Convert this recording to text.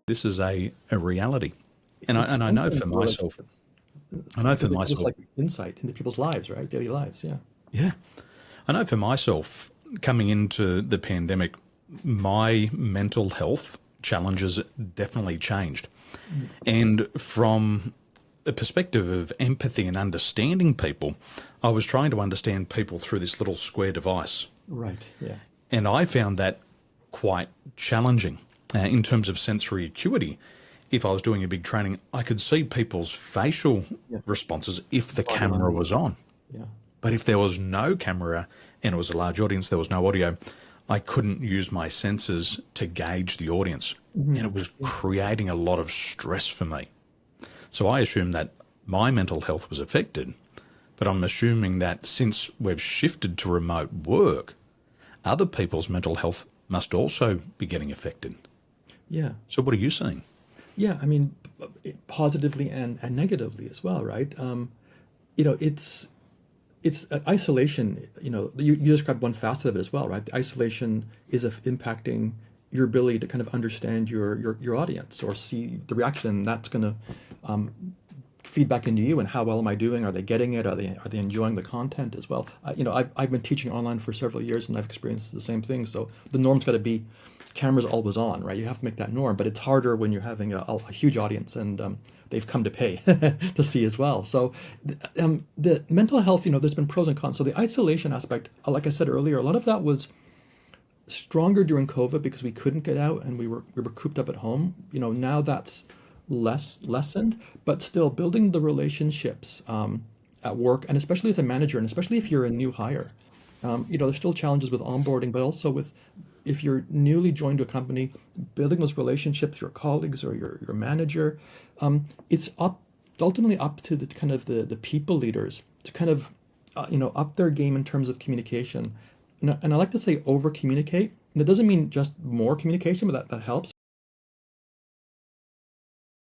this is a reality. It And I know strengthens for the myself, relationships. I know for Because it gives us myself, like insight into people's lives, right? Daily lives. Yeah. yeah, I know for myself, coming into the pandemic, my mental health challenges definitely changed. Mm. And from a perspective of empathy and understanding people, I was trying to understand people through this little square device. Right. Yeah. And I found that quite challenging in terms of sensory acuity. If I was doing a big training, I could see people's facial Yeah. responses if the Body camera language. was on. Yeah. But if there was no camera and it was a large audience, there was no audio, I couldn't use my senses to gauge the audience. And Hmm. it was Yeah. creating a lot of stress for me. So I assumed that my mental health was affected, but I'm assuming that since we've shifted to remote work, other people's mental health must also be getting affected. Yeah. So what are you seeing? Yeah. I mean, positively and negatively as well, right? You know, it's isolation. You know, you described one facet of it as well, right? Isolation is impacting your ability to kind of understand your audience or see the reaction. That's going to feedback into you and how well am I doing? Are they getting it? Are they enjoying the content as well? You know, I've been teaching online for several years and I've experienced the same thing. So the norm's got to be cameras always on, right? You have to make that norm, but it's harder when you're having a huge audience and they've come to pay to see as well. So the mental health, you know, there's been pros and cons. So the isolation aspect, like I said earlier, a lot of that was stronger during COVID because we couldn't get out and we were cooped up at home. You know, now that's less lessened, but still building the relationships at work, and especially as a manager, and especially if you're a new hire. You know, there's still challenges with onboarding, but also with if you're newly joined to a company, building those relationships with your colleagues or your manager. It's ultimately up to the kind of the people leaders to kind of you know, up their game in terms of communication. And I like to say over communicate. And that doesn't mean just more communication, but that helps.